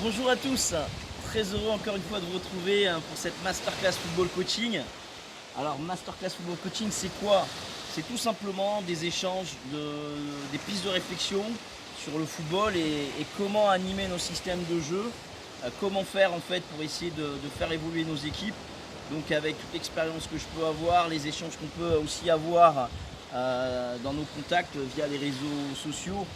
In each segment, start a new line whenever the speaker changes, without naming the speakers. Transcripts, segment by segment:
Bonjour à tous, très heureux encore une fois de vous retrouver pour cette Masterclass Football Coaching. Alors Masterclass Football Coaching, c'est quoi? C'est tout simplement des échanges, des pistes de réflexion sur le football et comment animer nos systèmes de jeu, comment faire en fait pour essayer de faire évoluer nos équipes. Donc avec toute l'expérience que je peux avoir, les échanges qu'on peut aussi avoir dans nos contacts via les réseaux sociaux.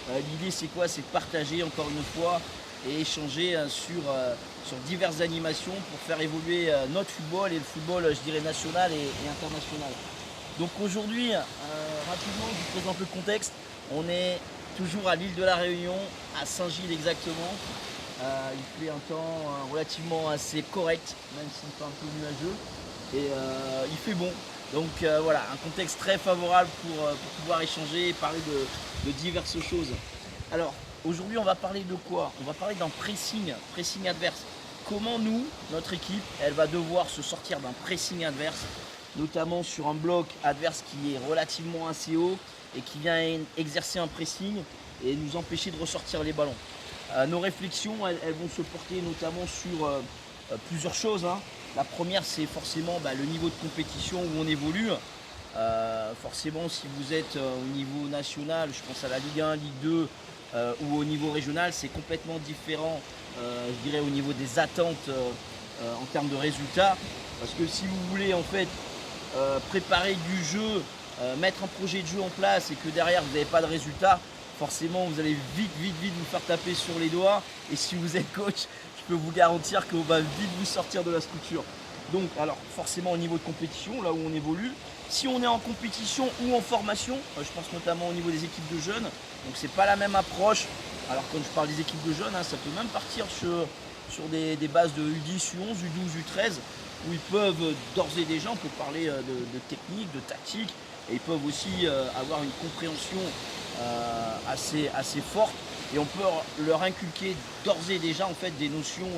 L'idée c'est quoi? C'est de partager encore une fois et échanger sur diverses animations pour faire évoluer notre football et le football, je dirais, national et international. Donc aujourd'hui, rapidement, je vous présente le contexte. On est toujours à l'île de la Réunion, à Saint-Gilles exactement. Il fait un temps relativement assez correct, même si c'est un peu nuageux. Et il fait bon. Donc voilà, un contexte très favorable pour pouvoir échanger et parler de diverses choses. Alors, aujourd'hui, on va parler de quoi? On va parler d'un pressing adverse. Comment nous, notre équipe, elle va devoir se sortir d'un pressing adverse, notamment sur un bloc adverse qui est relativement assez haut et qui vient exercer un pressing et nous empêcher de ressortir les ballons. Nos réflexions, elles vont se porter notamment sur plusieurs choses, hein. La première, c'est forcément le niveau de compétition où on évolue. Forcément, si vous êtes au niveau national, je pense à la Ligue 1, Ligue 2 ou au niveau régional, c'est complètement différent, je dirais, au niveau des attentes en termes de résultats. Parce que si vous voulez en fait préparer du jeu, mettre un projet de jeu en place et que derrière vous n'avez pas de résultat, forcément vous allez vite vous faire taper sur les doigts. Et si vous êtes coach, je peux vous garantir qu'on va vite vous sortir de la structure. Donc alors forcément au niveau de compétition, là où on évolue, si on est en compétition ou en formation, je pense notamment au niveau des équipes de jeunes, donc c'est pas la même approche. Alors quand je parle des équipes de jeunes, ça peut même partir sur des bases de U10, U11, U12, U13, où ils peuvent d'ores et déjà, on peut parler de technique, de tactique, et ils peuvent aussi avoir une compréhension assez forte, et on peut leur inculquer d'ores et déjà en fait des notions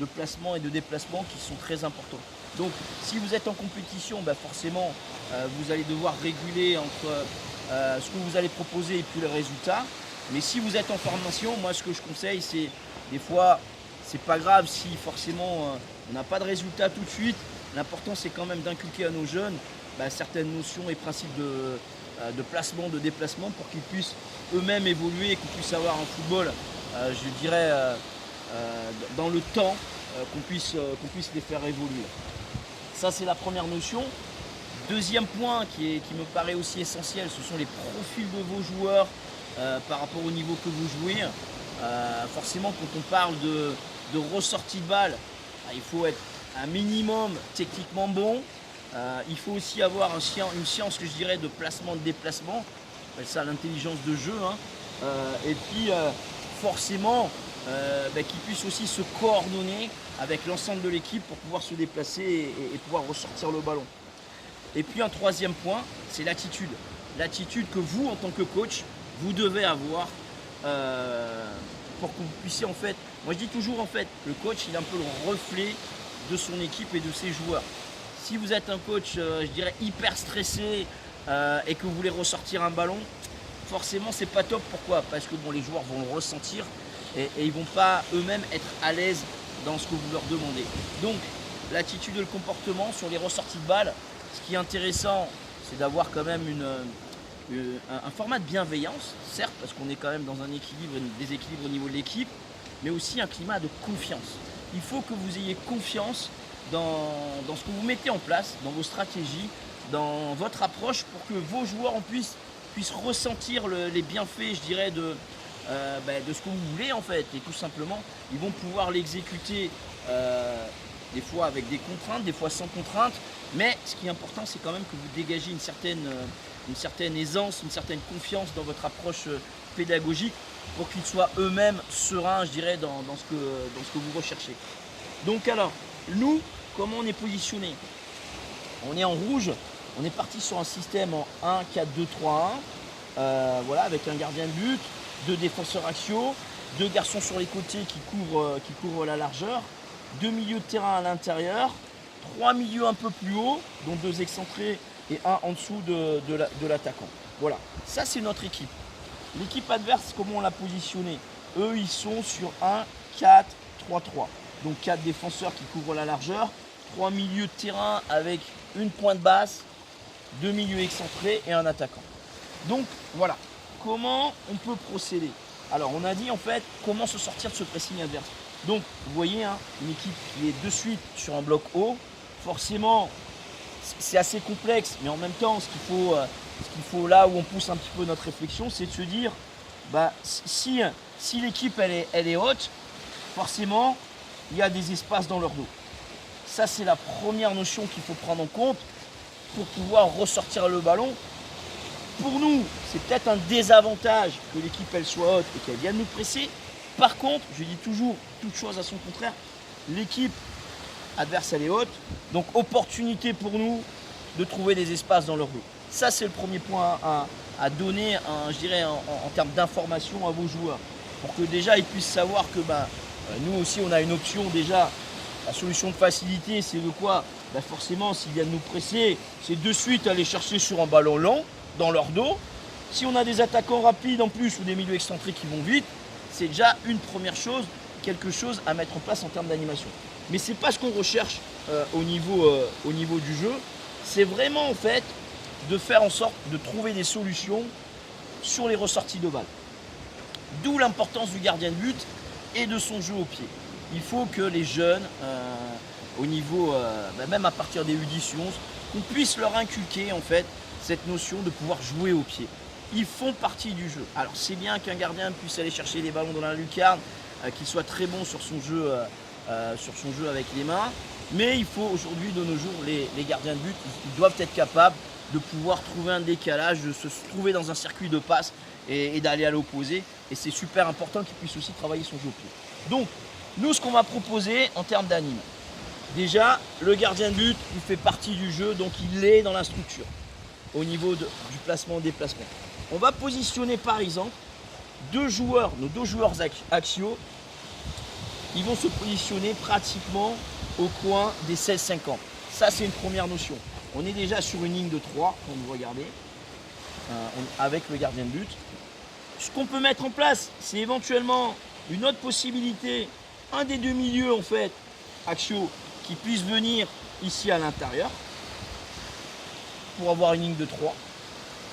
de placement et de déplacement qui sont très importants. Donc si vous êtes en compétition, forcément vous allez devoir réguler entre ce que vous allez proposer et puis le résultat. Mais si vous êtes en formation, moi ce que je conseille, c'est des fois, c'est pas grave si forcément on n'a pas de résultat tout de suite. L'important c'est quand même d'inculquer à nos jeunes certaines notions et principes de placement, de déplacement pour qu'ils puissent eux-mêmes évoluer et qu'on puisse avoir un football, je dirais, dans le temps, qu'on puisse les faire évoluer. Ça c'est la première notion. Deuxième point qui me paraît aussi essentiel, ce sont les profils de vos joueurs par rapport au niveau que vous jouez. Forcément quand on parle de ressortie de balle, il faut être un minimum techniquement bon. Il faut aussi avoir une science que je dirais de placement, de déplacement. On appelle ça l'intelligence de jeu, hein. Et puis forcément qu'ils puissent aussi se coordonner avec l'ensemble de l'équipe pour pouvoir se déplacer et pouvoir ressortir le ballon. Et puis un troisième point, c'est l'attitude. L'attitude que vous, en tant que coach, vous devez avoir pour que vous puissiez en fait, moi je dis toujours en fait, le coach il est un peu le reflet de son équipe et de ses joueurs. Si vous êtes un coach, je dirais, hyper stressé et que vous voulez ressortir un ballon, forcément c'est pas top. Pourquoi? Parce que les joueurs vont le ressentir et ils vont pas eux-mêmes être à l'aise dans ce que vous leur demandez. Donc l'attitude et le comportement sur les ressorties de balles, ce qui est intéressant, c'est d'avoir quand même un format de bienveillance, certes, parce qu'on est quand même dans un équilibre, un déséquilibre au niveau de l'équipe, mais aussi un climat de confiance. Il faut que vous ayez confiance dans ce que vous mettez en place, dans vos stratégies, dans votre approche, pour que vos joueurs puissent ressentir les bienfaits, je dirais, de ce que vous voulez en fait. Et tout simplement, ils vont pouvoir l'exécuter des fois avec des contraintes, des fois sans contraintes. Mais ce qui est important, c'est quand même que vous dégagez une certaine aisance, une certaine confiance dans votre approche pédagogique pour qu'ils soient eux-mêmes sereins, je dirais, dans ce que vous recherchez. Donc alors, nous, comment on est positionné? On est en rouge, on est parti sur un système en 1-4-2-3-1, voilà, avec un gardien de but, 2 défenseurs axiaux, 2 garçons sur les côtés qui couvrent la largeur, 2 milieux de terrain à l'intérieur, 3 milieux un peu plus haut, dont 2 excentrés et 1 en dessous de l'attaquant. Voilà, ça c'est notre équipe. L'équipe adverse, comment on l'a positionnée? Eux, ils sont sur un 4-3-3. Donc 4 défenseurs qui couvrent la largeur, 3 milieux de terrain avec une pointe basse, 2 milieux excentrés et un attaquant. Donc voilà, comment on peut procéder? Alors on a dit en fait comment se sortir de ce pressing adverse. Donc vous voyez, hein, une équipe qui est de suite sur un bloc haut, forcément c'est assez complexe, mais en même temps ce qu'il faut là où on pousse un petit peu notre réflexion, c'est de se dire bah, si l'équipe elle est haute, forcément il y a des espaces dans leur dos. Ça c'est la première notion qu'il faut prendre en compte pour pouvoir ressortir le ballon. Pour nous, c'est peut-être un désavantage que l'équipe elle soit haute et qu'elle vienne nous presser. Par contre, je dis toujours, toute chose à son contraire, l'équipe adverse elle est haute, donc opportunité pour nous de trouver des espaces dans leur dos. Ça c'est le premier point à donner, je dirais en termes d'information à vos joueurs, pour que déjà ils puissent savoir que nous aussi on a une option déjà. La solution de facilité, c'est de quoi? Forcément, s'ils viennent nous presser, c'est de suite aller chercher sur un ballon long dans leur dos. Si on a des attaquants rapides en plus ou des milieux excentrés qui vont vite, c'est déjà une première chose, quelque chose à mettre en place en termes d'animation. Mais ce n'est pas ce qu'on recherche au niveau du jeu. C'est vraiment en fait de faire en sorte de trouver des solutions sur les ressorties de balles. D'où l'importance du gardien de but et de son jeu au pied. Il faut que les jeunes, au niveau, même à partir des U10, U11, qu'on puisse leur inculquer en fait cette notion de pouvoir jouer au pied. Ils font partie du jeu. Alors c'est bien qu'un gardien puisse aller chercher les ballons dans la lucarne, qu'il soit très bon sur son jeu avec les mains, mais il faut aujourd'hui de nos jours, les gardiens de but, ils doivent être capables de pouvoir trouver un décalage, de se trouver dans un circuit de passe et d'aller à l'opposé. Et c'est super important qu'ils puissent aussi travailler son jeu au pied. Donc, nous, ce qu'on va proposer en termes d'anime, déjà, le gardien de but, il fait partie du jeu, donc il est dans la structure au niveau du placement-déplacement. On va positionner par exemple nos deux joueurs axiaux, ils vont se positionner pratiquement au coin des 16-50. Ça, c'est une première notion. On est déjà sur une ligne de 3, quand vous regardez, avec le gardien de but. Ce qu'on peut mettre en place, c'est éventuellement une autre possibilité, un des deux milieux en fait, axiaux, qui puisse venir ici à l'intérieur, pour avoir une ligne de 3,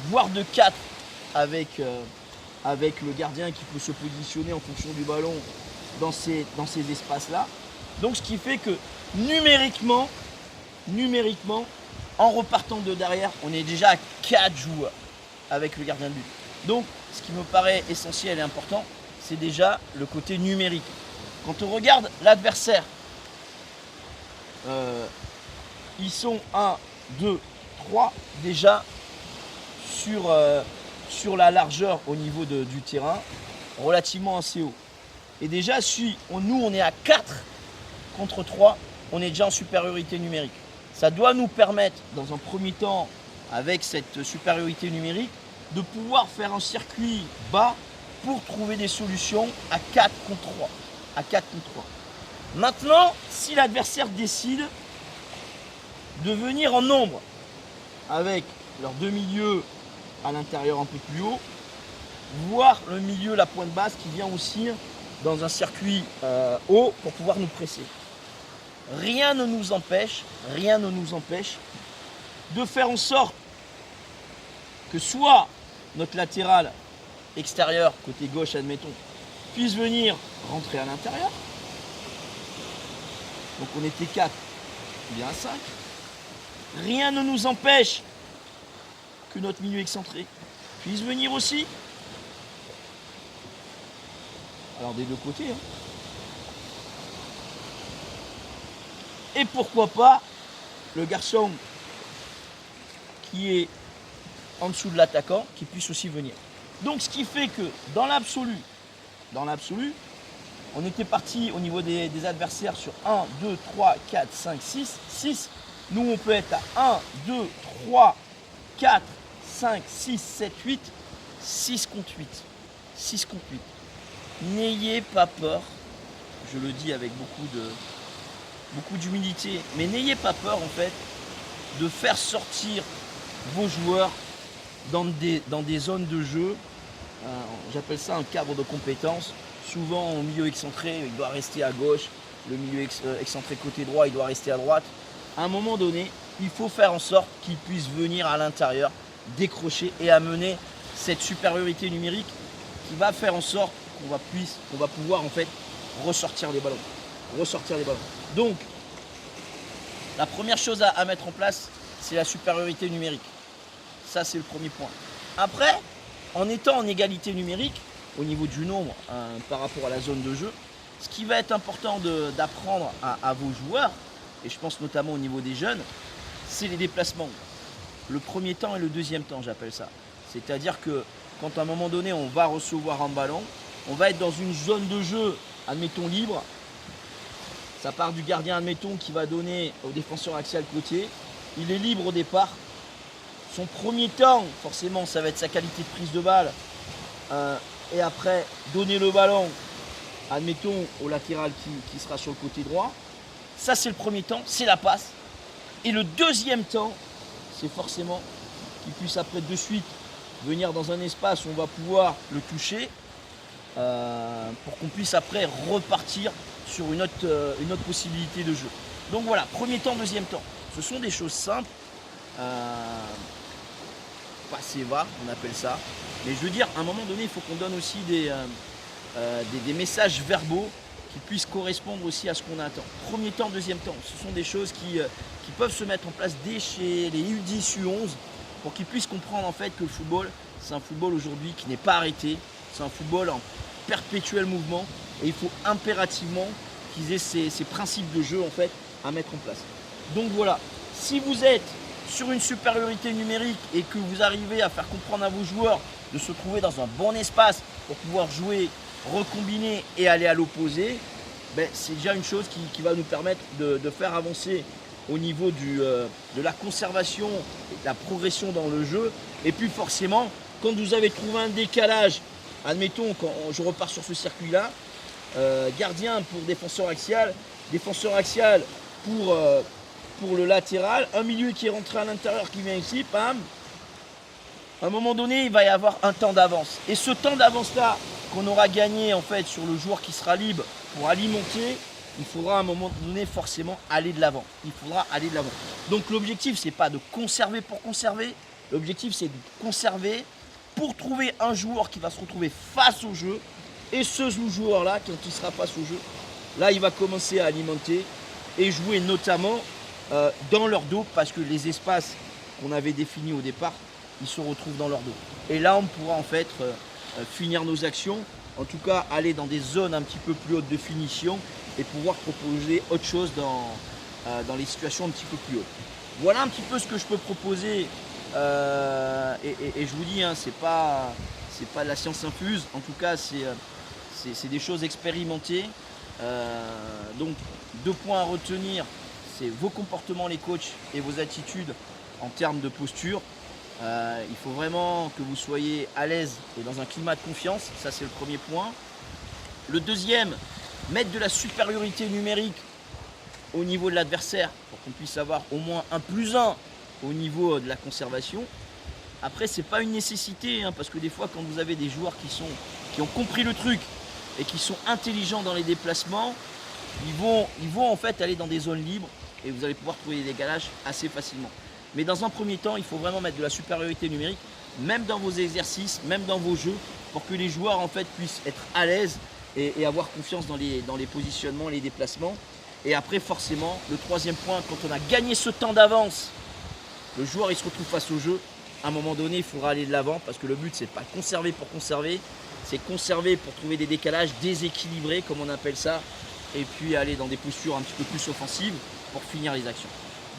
voire de 4 avec le gardien qui peut se positionner en fonction du ballon dans ces espaces-là. Donc ce qui fait que numériquement, en repartant de derrière, on est déjà à 4 joueurs avec le gardien de but. Donc ce qui me paraît essentiel et important, c'est déjà le côté numérique. Quand on regarde l'adversaire, ils sont 1, 2, 3 déjà sur la largeur au niveau du terrain, relativement assez haut. Et déjà, si nous on est à 4 contre 3, on est déjà en supériorité numérique. Ça doit nous permettre, dans un premier temps, avec cette supériorité numérique, de pouvoir faire un circuit bas pour trouver des solutions à 4 contre 3. À 4 contre 3. Maintenant, si l'adversaire décide de venir en nombre avec leurs deux milieux à l'intérieur un peu plus haut, voire le milieu, la pointe basse qui vient aussi dans un circuit haut pour pouvoir nous presser. Rien ne nous empêche de faire en sorte que soit notre latéral extérieur, côté gauche admettons, puisse venir rentrer à l'intérieur. Donc on était 4, bien 5. Rien ne nous empêche que notre milieu excentré puisse venir aussi. Alors des deux côtés. Et pourquoi pas le garçon qui est en dessous de l'attaquant qui puisse aussi venir. Donc ce qui fait que dans l'absolu, on était parti au niveau des adversaires sur 1, 2, 3, 4, 5, 6. Nous on peut être à 1, 2, 3, 4, 5, 6, 7, 8, 6 contre 8. 6 contre 8. N'ayez pas peur, je le dis avec beaucoup d'humilité, mais n'ayez pas peur en fait de faire sortir vos joueurs dans des zones de jeu, j'appelle ça un cadre de compétences, souvent au milieu excentré, il doit rester à gauche, le milieu excentré côté droit, il doit rester à droite. À un moment donné, il faut faire en sorte qu'il puisse venir à l'intérieur, décrocher et amener cette supériorité numérique qui va faire en sorte qu'on va pouvoir en fait ressortir les ballons. Donc, la première chose à mettre en place, c'est la supériorité numérique. Ça, c'est le premier point. Après, en étant en égalité numérique, au niveau du nombre par rapport à la zone de jeu, ce qui va être important d'apprendre à vos joueurs, et je pense notamment au niveau des jeunes, c'est les déplacements. Le premier temps et le deuxième temps, j'appelle ça. C'est-à-dire que quand à un moment donné, on va recevoir un ballon, on va être dans une zone de jeu, admettons, libre. Ça part du gardien, admettons, qui va donner au défenseur axial côtier. Il est libre au départ. Son premier temps, forcément, ça va être sa qualité de prise de balle. Et après, donner le ballon, admettons, au latéral qui sera sur le côté droit. Ça, c'est le premier temps, c'est la passe. Et le deuxième temps, c'est forcément qu'il puisse après de suite venir dans un espace où on va pouvoir le toucher pour qu'on puisse après repartir sur une autre possibilité de jeu. Donc voilà, premier temps, deuxième temps. Ce sont des choses simples. Passer va, on appelle ça. Mais je veux dire, à un moment donné, il faut qu'on donne aussi des messages verbaux qui puissent correspondre aussi à ce qu'on attend. Premier temps, deuxième temps, ce sont des choses qui peuvent se mettre en place dès chez les U10, U11 pour qu'ils puissent comprendre en fait que le football, c'est un football aujourd'hui qui n'est pas arrêté, c'est un football en perpétuel mouvement et il faut impérativement qu'ils aient ces principes de jeu en fait à mettre en place. Donc voilà, si vous êtes sur une supériorité numérique et que vous arrivez à faire comprendre à vos joueurs de se trouver dans un bon espace pour pouvoir jouer, recombiner et aller à l'opposé, ben, c'est déjà une chose qui va nous permettre de faire avancer au niveau de la conservation et de la progression dans le jeu. Et puis forcément, quand vous avez trouvé un décalage, admettons, quand je repars sur ce circuit-là, gardien pour défenseur axial pour le latéral, un milieu qui est rentré à l'intérieur qui vient ici, bam. À un moment donné, il va y avoir un temps d'avance. Et ce temps d'avance-là qu'on aura gagné en fait sur le joueur qui sera libre pour alimenter, il faudra à un moment donné forcément aller de l'avant. Donc l'objectif, c'est pas de conserver pour conserver. L'objectif, c'est de conserver pour trouver un joueur qui va se retrouver face au jeu. Et ce joueur-là, quand il sera face au jeu, là, il va commencer à alimenter et jouer notamment dans leur dos parce que les espaces qu'on avait définis au départ, ils se retrouvent dans leur dos. Et là, on pourra en fait finir nos actions, en tout cas aller dans des zones un petit peu plus hautes de finition et pouvoir proposer autre chose dans les situations un petit peu plus hautes. Voilà un petit peu ce que je peux proposer et je vous dis, hein, c'est pas de la science infuse, en tout cas c'est des choses expérimentées. Donc 2 points à retenir, c'est vos comportements les coachs et vos attitudes en termes de posture. Il faut vraiment que vous soyez à l'aise et dans un climat de confiance, ça c'est le premier point. Le deuxième, mettre de la supériorité numérique au niveau de l'adversaire pour qu'on puisse avoir au moins un +1 au niveau de la conservation. Après, c'est pas une nécessité, hein, parce que des fois quand vous avez des joueurs qui ont compris le truc et qui sont intelligents dans les déplacements, ils vont en fait aller dans des zones libres et vous allez pouvoir trouver des décalages assez facilement. Mais dans un premier temps, il faut vraiment mettre de la supériorité numérique, même dans vos exercices, même dans vos jeux, pour que les joueurs en fait puissent être à l'aise et avoir confiance dans les positionnements, les déplacements. Et après, forcément, le troisième point, quand on a gagné ce temps d'avance, le joueur il se retrouve face au jeu. À un moment donné, il faudra aller de l'avant parce que le but, c'est pas conserver pour conserver, c'est conserver pour trouver des décalages déséquilibrés, comme on appelle ça, et puis aller dans des postures un petit peu plus offensives pour finir les actions.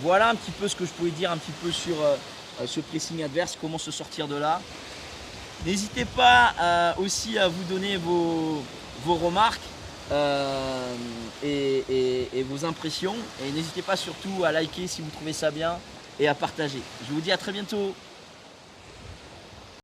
Voilà un petit peu ce que je pouvais dire un petit peu sur ce pressing adverse, comment se sortir de là. N'hésitez pas aussi à vous donner vos remarques et vos impressions. Et n'hésitez pas surtout à liker si vous trouvez ça bien et à partager. Je vous dis à très bientôt.